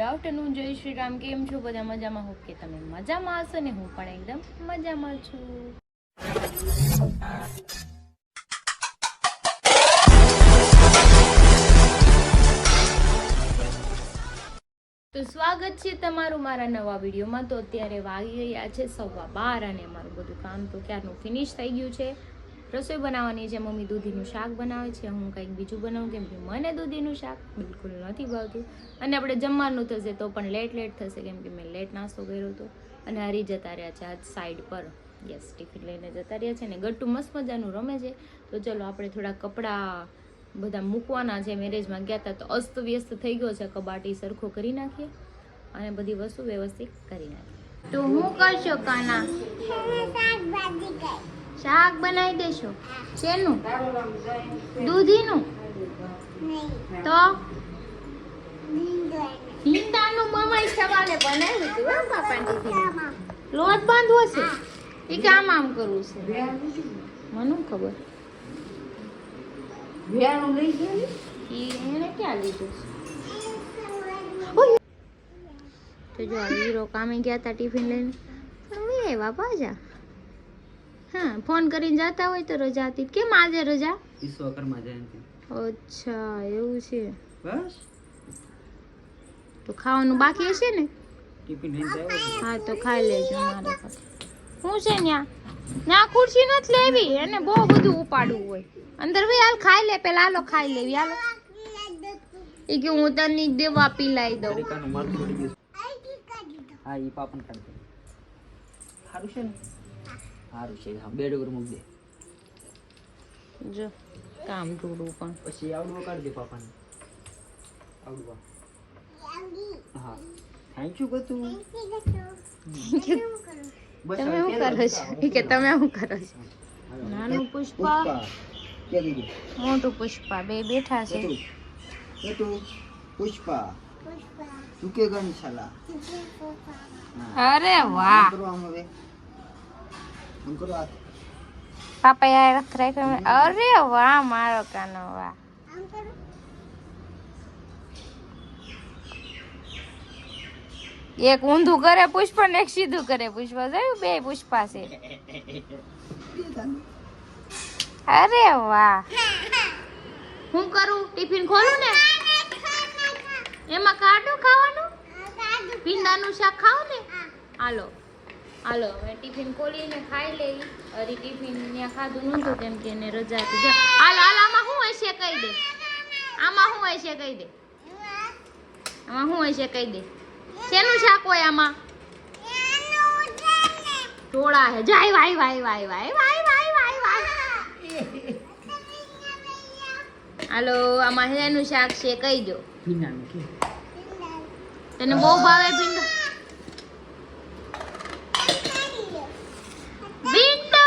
Afternoon, જય શ્રી રામ. કેમ છો બધા? મજામાં? હોપ કે તમે મજામાં હશો ને હું પણ એકદમ મજામાં છું. તો સ્વાગત છે તમારું મારા નવા વિડીયોમાં. તો અત્યારે વાગી ગયા છે 12:15 અને મારું બધું કામ તો ક્યારનું ફિનિશ થઈ ગયું છે. રસોઈ બનાવવાની છે. મમ્મી દૂધીનું શાક બનાવે છે, હું કંઈક બીજું બનાવું કેમ કે મને દૂધીનું શાક બિલકુલ નથી ભાવતું. અને આપણે જમવાનું થશે તો પણ લેટ થશે કેમ કે મેં લેટ નાસ્તો કર્યો હતો. અને હરી જતા રહ્યા છે આજ સાઈડ પર. યસ, ટિફિન લઈને જતા રહ્યા છે ને ગટ્ટુ મસ્ત મજાનું રમે છે. તો ચલો આપણે થોડા કપડાં બધા મૂકવાના છે. મેરેજમાં ગયા હતા તો અસ્ત વ્યસ્ત થઈ ગયો છે. કબાટી સરખો કરી નાખીએ અને બધી વસ્તુ વ્યવસ્થિત કરી નાખીએ. તો હું કરશો કાના? શાક બનાવી દેશો? શેનું? દૂધીનું? તો ભીંડાનું મમ્મી સવારે બનાવ્યું હતું પાપાને ટિફિન. લોટ બાંધવો છે એ કામ આમ કરવું છે મને ખબર. એને ક્યાં લીધું તો જો હીરો કામે ગયા હતા ટિફિન લઈને પણ એવા પાછા. હા, ફોન કરીને જતા હોય તો રજા હતી. કેમ આજે રજા? વિશ્વકર્મા જયંતિ. અચ્છા, એવું છે. બસ તો ખાવાનું બાકી હશે ને? ટિફિન લઈને આવ્યો. હા તો ખાઈ લેજો. મારે શું છે ત્યાં ખુરશી નથી લેવી અને બહુ બધું ઉપાડવું હોય. અંદર ભાઈ હાલ ખાઈ લે પેલા. હાલો ખાઈ લેવી. હાલો એ કે હું તને દેવા પીલાઈ દઉં. હા, ઈ પાપન કાઢ દે. સારું છે ને? સારું છે. હા, બેડ ઉપર મૂક દે. જો કામ થોડું પણ પછી આવડું કાઢ દે પાપાને. આવડું. હા, થેન્ક યુ ગતું. તમે શું કરો છો? કે તમે શું કરો છો? નાનું પુષ્પા, મોટું પુષ્પા બે બેઠા છે. પુષ્પા ચૂકે ગન શાલા. અરે વાહ, પાપા યાર ખરેખર. અરે વાહ મારો કાનો, વાહ. એક ઊંધું કરે પુષ્પા ને એક સીધું કરે પુષ્પા. જોયું? બે પુષ્પા છે. અરે વાહ. હું કરું? ટિફિન ખોલું ને એમાં કાઢું ખાવાનું. ભીંડાનું શાક ખાવ ને? હાલો હાલો હવે ટિફિન ખોલીને ખાઈ લઈ. હરી ટિફિન ત્યાં ખાધું નહોતું કેમ કે એને રજા હતી. હાલો હાલો, આમાં શું હશે કહી દે. આમાં શું હશે કહી દે. આમાં શું હશે કહી દે. શેનું શાક હોય આમાં? ઢોળા હે. જાય વાય વાય વાય વાય વાય વાય વાય વાય. હાલો, આમાં શેનું શાક છે કહી દો. ભીંડાનું કે તને બહુ ભાવે ભીંડો? ભીંડો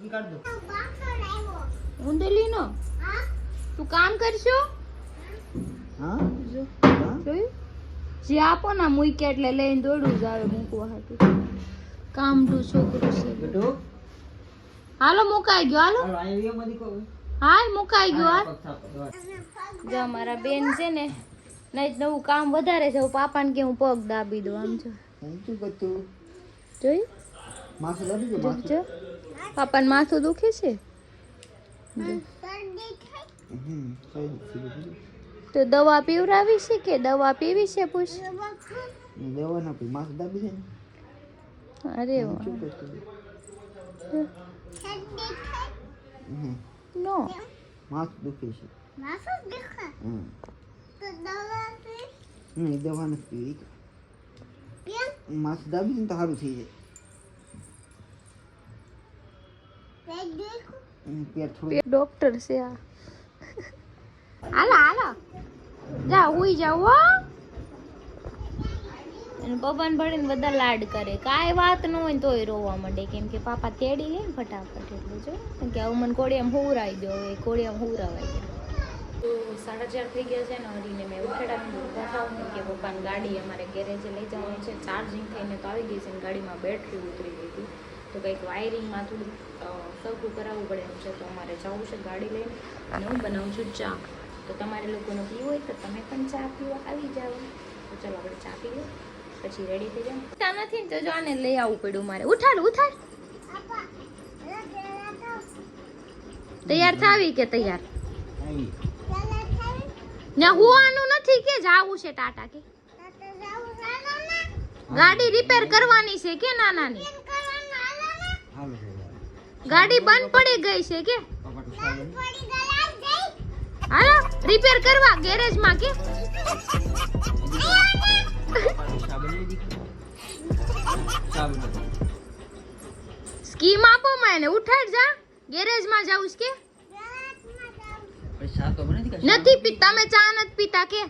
ઈ કાઢ દો. ઊંધેલી નો તું કામ કરશો? હા, જોયું? જે આપો ને મૂક્યા એટલે લઈને દોડું જ આવે મૂકવા હાટું. કામનું છોકરું છે. બેટો હાલો મુકાઈ ગયો. હાલો હાલો આ વિડિયો માં દીકો. હાલ મુકાઈ ગયો. હાલ જો અમારા બેન છે ને નહીં નવું કામ વધારે છે. પાપાને કે હું પગ દાબી દઉં. આમ જો થેન્ક યુ ગતું. જોયું? માથું દાબી દે. જો માથું. જો પાપાને માથું દુખે છે. જો તો દવા પીવરાવી છે કે દવા પીવી છે? પૂછ. દવા ના પી, માથું દાબી દે ને. અરે વાહ. નો માથું દુખે છે. દવા નથી પીવી. માથું દાબી દે ને તો સારું થઈ જાય. પેટ થોડું. ડોક્ટર છે આ. હાલો હાલો જા હુઈ જાવ હો. અને પવન ભળીને બધા લાડ કરે. કાંઈ વાત ન હોય તોય રોવા માંડે કેમ કે પાપા તેડી લે ને ફટાફટ. એટલે જો કે હવે મને કોડિયામ હુવરાઈ દો. હવે કોડિયામ હુવરાવાઈ ગયા. તો 4:30 થઈ ગયા છે ને હરીને મેં ઉઠાડાવીને ઊભા થાવ કે પપ્પાની ગાડી અમારે ગેરેજે લઈ જવાની છે. ચાર્જિંગ થઈને તો આવી ગઈ છે ને ગાડીમાં બેટરી ઉતરી ગઈ હતી. તો કંઈક વાયરિંગમાં થોડું સરખું કરાવવું પડે એમ છે. તો અમારે જવું છે ગાડી લઈને અને હું બનાવું છું ચા. તો તમારે લોકોને પીવું હોય તો તમે પણ ચા પીવા આવી જાઓ. તો ચલો આપણે ચા પી લો પછી રેડી થઈ જાવ. ચા નથી ને તો જો આને લઈ આવવું પડ્યું મારે. ઉઠાડ ઉઠાડ. તૈયાર થાવી કે તૈયાર ના હોવાનું નથી કે જાવું છે ટાટા કે ગાડી રિપેર કરવાની છે કે નાનાની ગાડી બંધ પડી ગઈ છે કે હાલો રિપેર કરવા ગેરેજ માં કે સ્કીમ આપો મને ઉઠાડ જા ગેરેજ માં જાઉં કે નથી પીતા તમે ચા નથી પીતા કે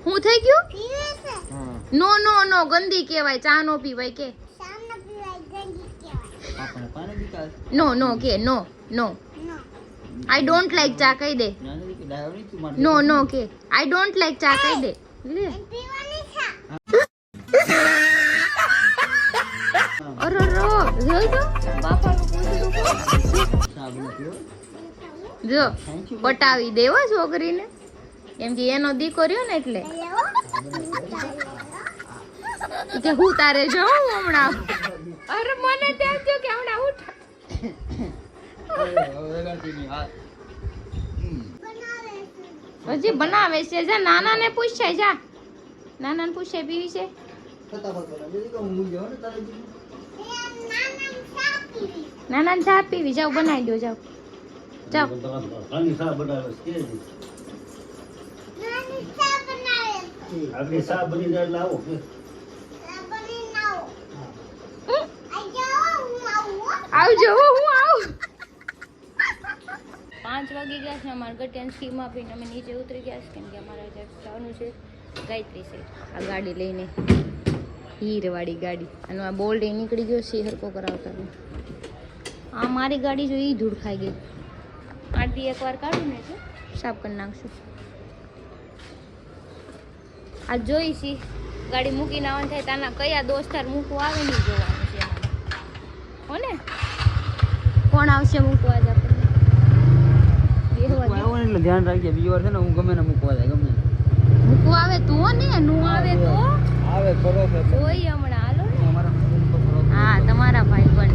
હું થઈ ગયું નો નો નો ગંદી કહેવાય ચા નો પીવાય કે નો નો કે નો નો આઈ ડોન્ટ લાઈક ચા કહી દે નો નો કે આઈ ડોન્ટ લાઈક ચા કહી દે લે અરે રો જોઈ તો બાપાનું પૂછડું જો પટાવી દેવો છોકરીને કેમ કે એનો દીકરો ને એટલે કે હું તારે જો હમણાં અરે મને ત્યાં જો કે હમણાં ઉઠ હજી બનાવે છે જા નાનાને પૂછાય જા નાનાને પૂછાય પીવી છે નાનાને ચા પીવી જાઓ બનાવી દો જાઓ જાઓ આપણી સા બની જાય લાવો આવજો હું આવું 5 વાગી ગયા છે અમારે ગટિયાન સ્કીમ આપીને અમે નીચે ઉતરી ગયા છે કેમ કે અમારે જવાનું છે ગાયત્રી છે આ ગાડી લઈને હીરવાળી ગાડી અને આ બોલ્ડ નીકળી ગયો છે હરકો કરાવતા આ મારી ગાડી જો એ ધૂળ ખાઈ ગઈ આટલી એકવાર કાઢું ને એટલે સાફ કરી નાખશું આ જોઈશી ગાડી મૂકીને આવવાનું થાય તાના કયા દોસ્તાર મૂકવા આવે નહીં જોવાનું છે હો ને કોણ આવશે મૂકવા જ આપણને એટલે ધ્યાન રાખજે બીજી વાર છે ને હું ગમે ને મૂકવા જાય ગમે મૂકવા આવે તો ને નું આવે તો આવે ખરો છે જોઈ હમણાં હાલો ને અમારા હા તમારા ભાઈ પણ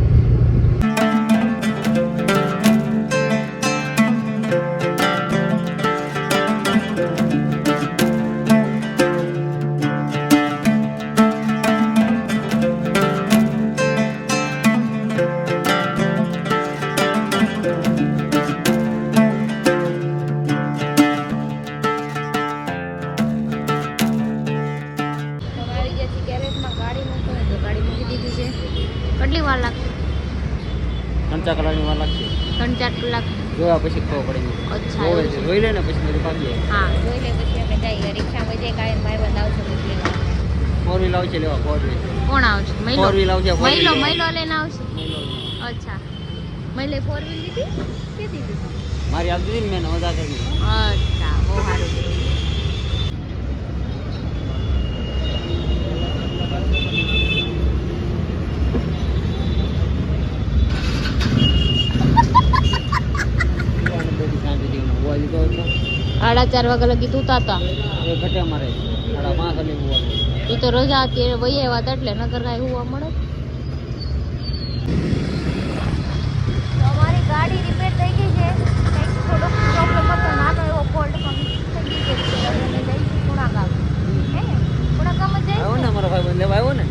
કેટલી વાર લાગશે 3-4 કલાકની વાર લાગશે 3-4 કલાક જોયા પછી ખબર પડે અચ્છા જોવે છે જોઈ લે ને પછી બધું ભાગીએ હા જોઈ લે પછી અમે જઈએ રિક્ષામાં જઈએ કાંઈ ભાઈ બંધ આવશે મોકલી 4 વ્હીલ આવશે લેવા 4 વ્હીલ કોણ આવશે મહિલો 4 વ્હીલ આવશે મહિલો લઈને આવશે અચ્છા મહિલે 4 વ્હીલ લીધી કે દીધી મારી આપ દીધી ને મેં નવદા કરી અચ્છા બહુ સારું સાડા 4 વાગ્યા લગી તું હતા એ ઘટે મારે 5:30 વાગે હોવાનું એ તો રજા હતી વહી આવ્યા હતા એટલે નકર કાંઈ હોવા મળે તો અમારી ગાડી રિપેર થઈ ગઈ છે કંઈક થોડોક પ્રોબ્લેમ હતો નાનો એવો ફોલ્ટ પણ થઈ ગઈ છે અમે જઈશું પુણા ગામ હે ને પુણા ગામ જ આવ્યો જઈશું ને મારો ભાઈ બંધ લેવા આવ્યો ને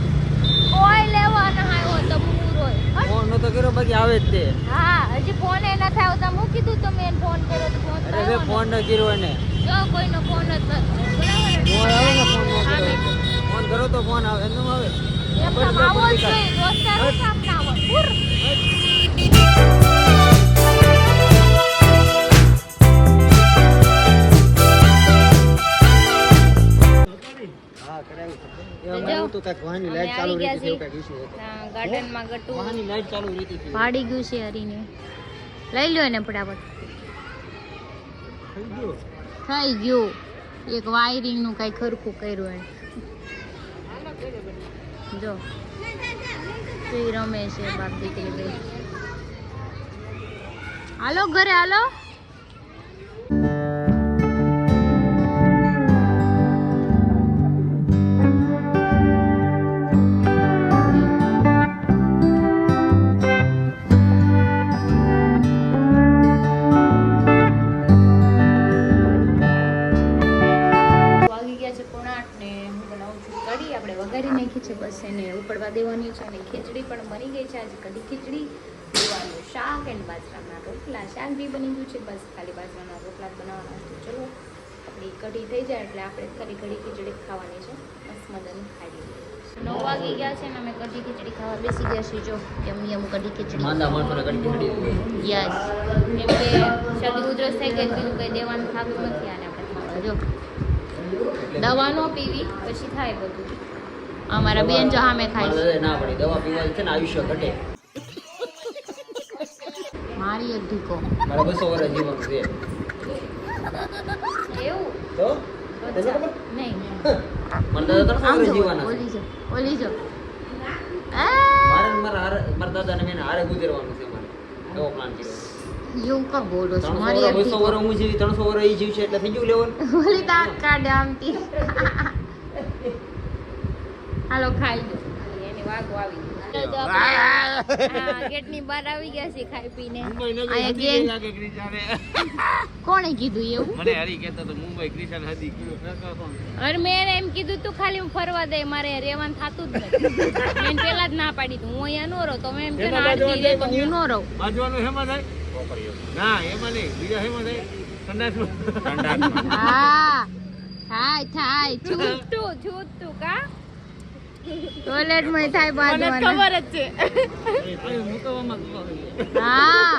કોઈ લેવા ના આવ્યો તો પૂરો ફોન નતો કર્યો બાકી આવે જ તે હા હજી ફોન એ નથી આવતા મૂકી દીધું તો મેં ફોન કર્યો તો ફોન અરે મેં ફોન ન કર્યો એને જો કોઈનો ફોન જ નથી ફોન આવે ને ફોન ન હા, કર્યો ફોન કરો તો ફોન આવે એમ આવે એમ તો આવો જ જોઈએ દોસ્તારો કામ ના હોય પૂર હા કરાવી એ અમારું તો કાંઈક વાહનની લાઈટ ચાલુ રહી હતી એવું કાંઈક issue હતો ગાર્ડનમાં ગટુ વાહનની લાઈટ ચાલુ રહી હતી ભાડી ગયું છે હરીને લઈ લ્યો ને ફટાફટ થઈ ગયો થઈ ગયું એક વાયરિંગ નું કઈ ખરખું કર્યું એને જો તું રમે છે બાપ દીકરી બે હાલો ઘરે હાલો. વાગી ગયા છે 7:30 ને હું બનાવું છું કઢી. આપણે વઘારી નાખી છે, બસ એને ઉકળવા દેવાની છે. અને ખીચડી પણ બની ગઈ છે. આજે કઢી ખીચડી, દેવાનું શાક અને બાજરાના રોટલા. શાક બી બની ગયું છે, બસ ખાલી બાજરાના રોટલા જ બનાવવાના છે. ચલો આપણી કઢી થઈ જાય એટલે આપણે ખાલી કઢી ખીચડી ખાવાની છે. બસ મજાની ખાઈ લઈએ. 9 વાગી ગયા છે ને અમે કઢી ખીચડી ખાવા બેસી ગયા છીએ. જો યમ કઢી ખીચડી. માંદા માણસોને કઢી ખીચડી. યસ, કેમ કે શરદી ઉધરસ થઈ ગઈ, બીજું કંઈ દેવાનું થતું નથી. આને આપણે ખાવા જો દવા નો પીવી પછી થાય બધું. અમારા બેન જો સામે ખાય છે. ના પડી દવા પીવાથી છે ને આયુષ્ય ઘટે. મારી એક ઢીકો મારે 200 વર્ષ જીવવાનું છે. એવું તો અચ્છા, નહીં મને દાદા 300 આમ વર્ષ જો જીવવાના છે. ઓલી જો મારા દાદાને મેં હારે ગુજરવાનું છે. મારે એવો પ્લાન કર્યો. એવું કા બોલો છો? 300 મારી એક વર્ષ 200 ઢીકો. વર્ષ હું જીવી, 300 વર્ષ એ જીવશે એટલે થઈ ગયું લેવલ. ઓલી દાંત કાઢે આમથી. હાલો ખાઈ લો. એની વાગો આવી ગઈ. તો આપણે ગેટની બહાર આવી ગયા છે ખાઈ પીને. અહીંયા ગેંગ કોણે કીધું એવું? મને હરી કહેતો તો મુંબઈ ક્રિશન હતી કીધું અરે મેં એમ કીધું તું ખાલી હું ફરવા દે, મારે રહેવાનું થતું જ નથી. મેં પેલા જ ના પાડી તું હું અહીંયા નો રહું. તો મેં એમ કે આડતી રે તો હું નો રહું. બાજવાનું હેમાં થાય ના એમાં નહીં બીજા હેમાં થાય સંડાસ હા થાય છૂટું કા ટોયલેટ માં થાય બાજવાનું. ખબર જ છે. હા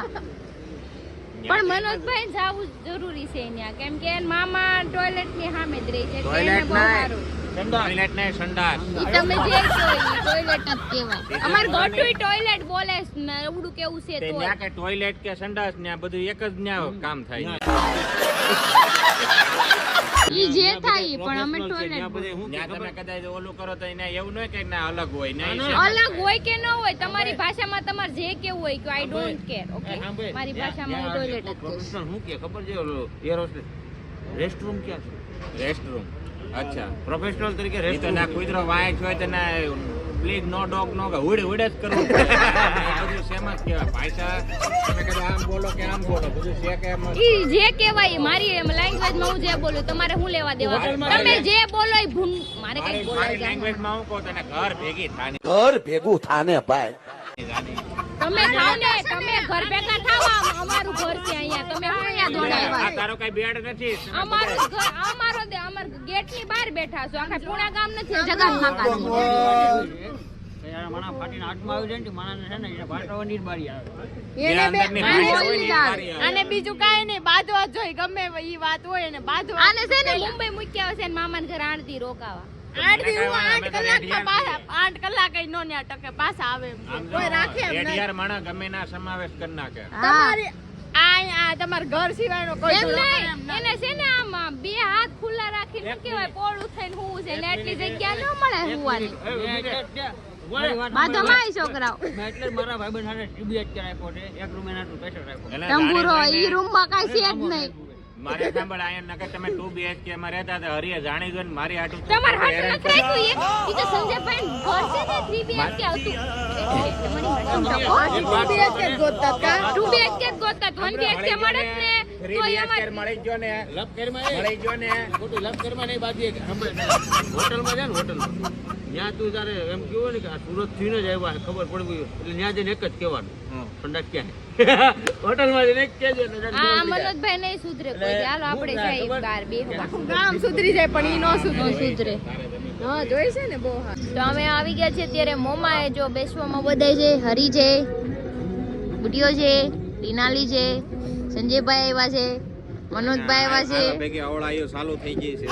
પણ મનોજભાઈ જાવું જરૂરી છે ત્યાં, કેમ કે એના મામા ટોયલેટ ની સામે જ રહે છે એટલે એને બહુ સારું. ટોયલેટ ને સંડાસ ઈ તમે જે કહો ઈ ટોયલેટ જ કહેવાય. અમાર ગોટુય ટોયલેટ બોલે છે ને એવડું કેવું છે તે તો ન્યા કે ટોયલેટ કે સંડાસ ન્યા બધું એક જ ન્યા કામ થાય ઈ જે થાય ઈ પણ અમે Professional છે, ટોયલેટ ન્યા બધે હું કે તમે કદાચ ઓલું કરો તો એને એવું ન કે ના અલગ હોય ના ઈ અલગ હોય કે ન હોય તમારી ભાષામાં તમારે જે કેવું હોય કે આઈ ડોન્ટ કેર. ઓકે મારી ભાષામાં હું ટોયલેટ જ કહીશ. પ્રોફેશનલ હું કે ખબર છે ઓલો એર હોસ્ટેસ રેસ્ટરૂમ ક્યાં છે રેસ્ટરૂમ અચ્છા પ્રોફેશનલ તરીકે રેસ્ટરૂમ ના કુતરો વાય હોય તો ના પ્લીઝ નો ડોગ નો કે ઉડે જ કરવું બધું સેમ જ કહેવાય ભાષા તમે કદાચ આમ બોલો કે આમ બોલો બધું છે કે એમ ઈ જે કહેવાય મારી લેંગ્વેજમાં હું જે બોલું તમારે હું લેવા દેવા? તમે જે બોલો ઈ ભૂમ મારે કઈ બોલાય મારી જાય. લેંગ્વેજમાં હું કહું તને ઘર ભેગી થાને ઘર ભેગું થાને ભાઈ. તમે થાવ ને તમે ઘર ભેગા થાવ. અમારું ઘર છે અહીંયા. તમે હું અહીંયા આ દોડાવ્યા? તારો કઈ બેડ નથી અમારું ઘર અમાર ગેટની બહાર બેઠા છો. આખા પૂણા ગામ નથી જગાતમાં કાઢી. માણા ફાટીને હાથમાં આવી જાય ને માણાને છે ને એને ફાટવાની જ બારી આવે. એને બે અંદરની આને ભાષા ઓલી હોય ને એ દાળ. સારી આવે. અને બીજું કાંઈ નહીં બાજવા જોઈ ગમે ઈ વાત હોય ને બાજવા આને છે ને મુંબઈ મૂક્યા હશે ને મામાને ઘર આણતી રોકાવા. 8 હું 8 અમે તો કલાકમાં પાછા 8 કલાક નો ન્યા ટકે પાછા આવે એમ છે. કોઈ રાખે એમ નહીં. રેડિયાર માણા ગમે ના સમાવેશ કરી નાખે તમારી આ તમારા ઘર સિવાયનો કોઈ એમ ધંધો નહીં. એમ નહીં. એને છે ને આમ બે હાથ ખુલ્લા રાખીને શું કહેવાય પોળું થઈને હુવું છે ને એટલી જગ્યા ન મળે હુવાની. બાધોમાં આય છોકરાઓ. મેં એટલે જ મારા ભાઈબંધ સાથે TBH રાખ્યો છે. એક રૂમ એના સ્પેશિયલ રાખ્યો. એટલે તંબુરો જાણી ઈ રૂમમાં કાંઈ છે જ નહીં. મારે સાંભળ આયા નકર તમે 2 BHK માં રહેતા હતા હરિયા જાણી ગયો ને મારી હાટુ તમાર હાથ નથી રાખ્યું ઈ તો સંજયભાઈ ઘર છે ને 3 BHK હતું. એટલે મને સમજાવો. 2 BHK જ ગોતતા કા 2 BHK જ ગોતતા 1 BHK મળે જ ને તો અમાર મળી ગયો ને મળી ગયો ને ખોટું લપ કરવા નહીં બાજી હોટલમાં જાય ને હોટલમાં ત્યાં તું તારે એમ કેવું ને કે આ સુરત થી જ આવ્યા ખબર પડવી એટલે ત્યાં જઈને એક જ કહેવાનું સંડાસ ક્યાં હોટલમાં જઈને એક કહેજો એટલે જાણે આ ખબર પડી જાય. મનોજભાઈ નહીં સુધરે કોઈ દી. હાલો આપણે જઈએ બહાર બેહવા. ગામ સુધરી જાય પણ ઈ નો સુધરે નો સુધરે. હા જોઈ છે ને બહુ હા તો અમે આવી ગયા છે ત્યારે મોમાએ જો બેસવામાં બધાય છે. હરી છે, બુટીઓ છે, ટીનાલી છે, સંજયભાઈ આવ્યા છે, મનોજભાઈ આવ્યા છે. ભેગી અવળાઈઓ ચાલુ થઈ ગઈ છે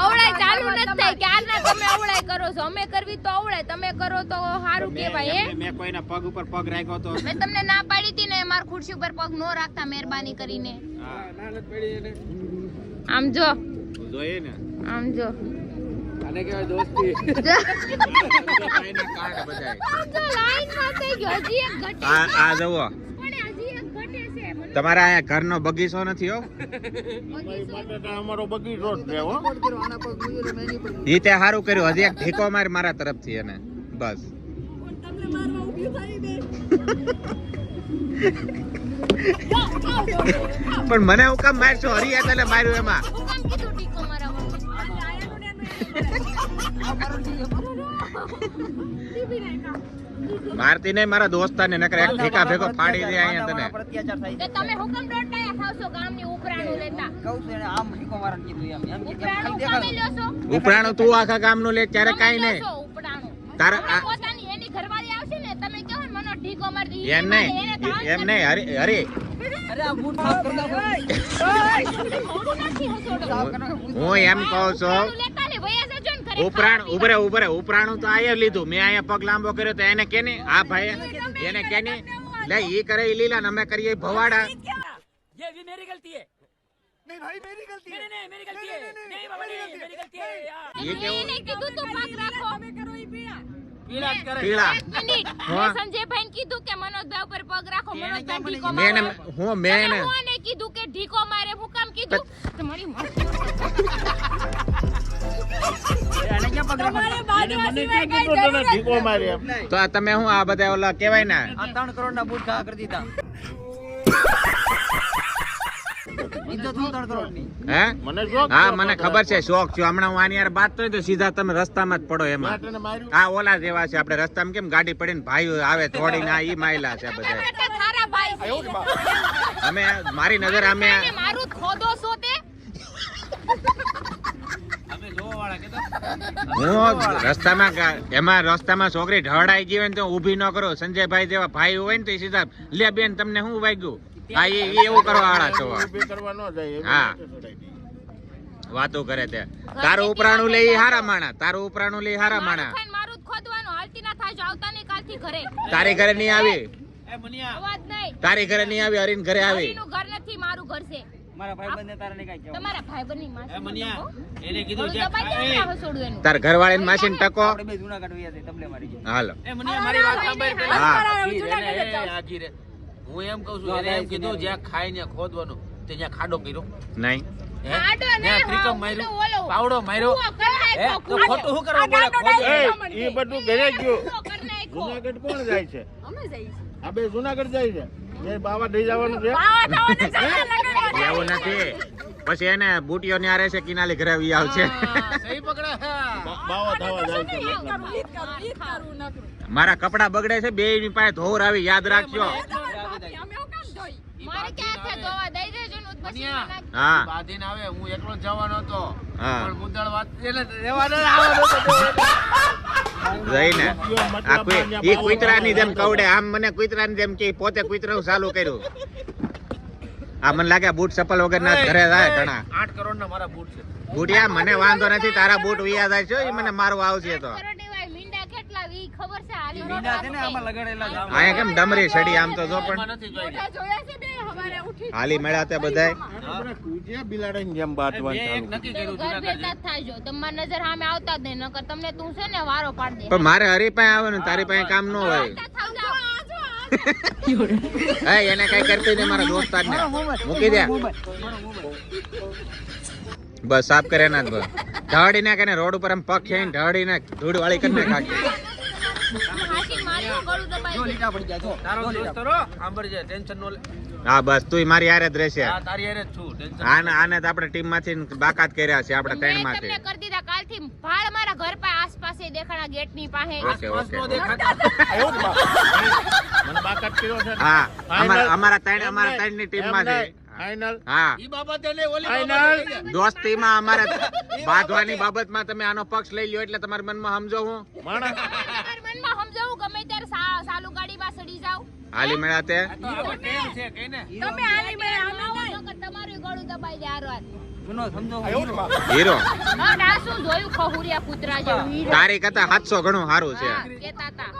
અવળાઈ ચાલુ નથી થઈ. ક્યારના તમે અવળાઈ કરો છો. અમે કરવી તો અવળાઈ, તમે કરો તો સારું કહેવાય. હે મેં કોઈના પગ ઉપર પગ રાખ્યો તો મેં તમને ના પાડી હતી ને મારી ખુરશી ઉપર પગ નો રાખતા મહેરબાની કરીને. આમ જો જોઈએ ને આમ જો આને કહેવાય દોસ્તી આમ જો લાઈનમાં થઈ ગયો. હજી એક ઘટી આ જુઓ પણ હજી તમારા અહીંયા ઘરનો બગીચો નથી હો અમારો બગીચો જ છે હો. ઈ તે સારું કર્યું હજી એક ઢીકો માર મારા તરફથી એને બસ પણ મને હું કામ મારશો હરિયા તને માર્યું એમાં મારતી નહીં મારા દોસ્તાને નકર એક ઠેકા ભેગો પાડી દે અહીંયા તને અત્યાચાર થાય છે. તમે હુકમ દોડતા થાવશો ગામની ઉપરાણું લેતા કહું છું એને આમ ઠીકો મારવાનું કીધું એમ કે ઉપરાણું ખાલી તમે દેખાડો. લ્યો છો ઉપરાણું તું આખા ગામનું લે ત્યારે કાઈ નહીં ઉપરાણું તારા તમે આ- પોતાની એની ઘરવાળી આવશે ને તમે કહો ને મને ઢીકો મારી દે એમ નહીં એમ નહીં હરી હરી અરે આ બૂટ સાફ કરી નાખો. હું એમ કહું છું ઉપરાણું તો આયા લીધું મેં અહીંયા પગ લાંબો કર્યો તો એને કેને આ ભાઈ એને કેને લે ઈ કરે ઈ લીલા ને અમે કરીએ ભવાડા ઈ કેવું પીળા હા. સંજયભાઈ કીધું કે મનોજભાઈ ઉપર પગ રાખો મનોજભાઈ ઢીકો મેં મારો એને- હું મેં એને મને કીધું કે ઢીકો મારે હું કામ કીધું તમારી એને ક્યાં પગ રાખો? ઢીકો મારે એમ. તો આ તમે હું આ બધા ઓલા કેવાય ને આ 3 કરોડના બૂટ ઘા કરી દીધા. ઇજ્જત શું 3 કરોડની? હે મને શોખ હા છે મને ખબર છે શોખ છે હમણાં હું આની યાર બાત તો તો સીધા તમે રસ્તામાં જ પડો એમાં તને માર્યું. આ ઓલા જેવા છે આપણે રસ્તામાં કેમ ગાડી પડીને ભાઈઓ આવે થોડીને આ ઈ માયલા છે બધા સારા ભાઈ છે અમે મારી નજર અમે અને મારું ખોદો છો તે હું રસ્તામાં રસ્તામાં છોકરી ઢળાઈ ગઈ હોય ને તો ઊભી ન કરો સંજયભાઈ જેવા ભાઈ હોય ને તો ઈ સીધા લે બેન તમને શું વાગ્યું હા ઈ એવું કરવા વાળા છો ઊભી કરવા ન જાય એવી હા. રીતે છોડાઈ દે. વાતો કરે તે તારું ઉપરાણું લે ઈ હારા માણા તારું ઉપરાણું લે ઈ હારા માણા ખાઈને મારું જ ખોદવાનું હાલતી ના થાય જો આવતા નહીં કાલથી ઘરે તારી ઘરે નહીં આવી અવાજ નહીં તારી ઘરે નહીં આવી હરીન ઘરે આવી હરીનું ઘર નથી મારું ઘર છે મારા ભાઈબંધને તારે નહીં કાંઈ કહેવાનું. તમારા ભાઈબંધની માસી એને કીધું દબાઈ દે ને હસોડું એનું તાર ઘરવાળીને માસીને ટકો આપણે બે જૂનાગઢ વયા જઈએ, તબલે મારી ગયા. હાલો હા હું એમ કહું છું એને એમ કીધું જ્યાં ખાય ત્યાં ખોદવાનું તે જ્યાં ખાડો કર્યો નહીં હે? આડો ને, ત્યાં હા, ત્રિકમ હું માર્યું તો ઓલો. પાવડો માર્યો કૂવો કરી નાખ્યો, હે? તો કૂવો. ખોટું શું કરવા બોલે ખોદે? એ બધું ઘરે ગયો કૂવો કરી નાખ્યો. જુનાગઢ કોણ જાય છે અમે જઈએ છીએ. આ બે જુનાગઢ જાય છે એ બાવા દઈ જવાનું છે બાવા થવાના છે, લગન એવું નથી પછી એને બુટીઓ ને આરે છે કિનાલી ઘરે આવી આવશે સહી પકડે બાવા થવા જાય છે ઈ કરું, ઈ કરું, નકરું. મારા કપડા બગડે છે બે ની પાસે ધોર આવી યાદ રાખજો અમે હું કામ ધોઈ? મારે ક્યાં છે ધોવા દઈ દેજો ને પછી અહીંયા. મને- હા બાંધીને આવે હું એકલો જ જવાનો હતો હા. પણ મુદ્દળ વાત એને રહેવાનો જ આવવાનો હતો. જઈને આ ઈ કુતરાની જેમ કવડે આમ મને કુતરાની જેમ કે પોતે કુતરું ચાલુ કર્યું આ મને લાગે બૂટ ચપ્પલ વગર ના ઘરે જાય ઘણા 8 કરોડના મારા બૂટ છે બુટિયા મને વાંધો નથી તારા બૂટ વિયા જાય છે ઈ મને મારવા આવશે તો કરોડની વાય મીંડા કેટલા ઈ ખબર છે હાલી મીંડા છે ને આમાં લગાડેલા જ આમ. અહીંયા કેમ ડમરી સડી આમ તો જો એમાં પણ નથી જોઈ મોઢા જોયા છે બે હવારે ઉઠી હાલી મળ્યા તે બધાય આપણે કુતિયા બિલાડીની જેમ બાંધવાનું ચાલુ નક્કી ઘર ભેગા થાય જો તમારી નજર સામે આવતા જ નહીં નકર તમને તું છે ને વારો પાડી દે પણ મારે હરી પાસે આવવાનું તારી પાસે કામ ન હોય હે એને કઈ કરતી નહીં મારા દોસ્તાર ને મૂકી દે બસ સાફ કરે ના બસ ઢાળી નાખે ને રોડ ઉપર આમ પગ ખેઈને ઢાળી નાખ ધૂળ વાળી કરી નાખ આખી. હાથી માર્યો ગળું દબાઈ જો દે. લીટા પડી ગયા, જો. તારો જો લીટા. દોસ્ત રો સાંભળજે ટેન્શન નો લે હા બસ તું મારી હારે જ રહેશે હા તારી હારે જ છું ટેન્શન આને તો આપણે ટીમ માંથી બાકાત કર્યા છે આપણે ત્રણ મેં માંથી તમને કરી દીધા કાલથી ભાળ મારા ઘર પાસે આસપાસ દેખાણા ગેટ ની પાસે ઓકે ઓકે નો દેખાતા એવું જ બા. મને બાકાત કર્યો છે હા Final. અમારા ત્રણ ની ટીમ માંથી ફાઇનલ હા ઈ બાબતે ને ઓલી બાબતે દોસ્તીમાં અમારે બાંધવાની બાબતમાં તમે આનો પક્ષ લઈ લ્યો એટલે તમારા મનમાં સમજો હું માણસ તમારા મનમાં સમજાવું ગમે ત્યારે સાલુ ગાડીમાં સડી જાવ હાલી મળ્યા તે તો આપણે ટેમ છે કઈને તમે આલી મેં અમે નહીં. નકર તમારું ગળું દબાઈ દે હારવાર જૂનો સમજો હું એવું જ હીરો. બા. હીરો હા ડાસું જોયું ખહુરિયા કૂતરા જેવું તારી કરતા 700 ઘણું સારું છે હા, કહેતા હતા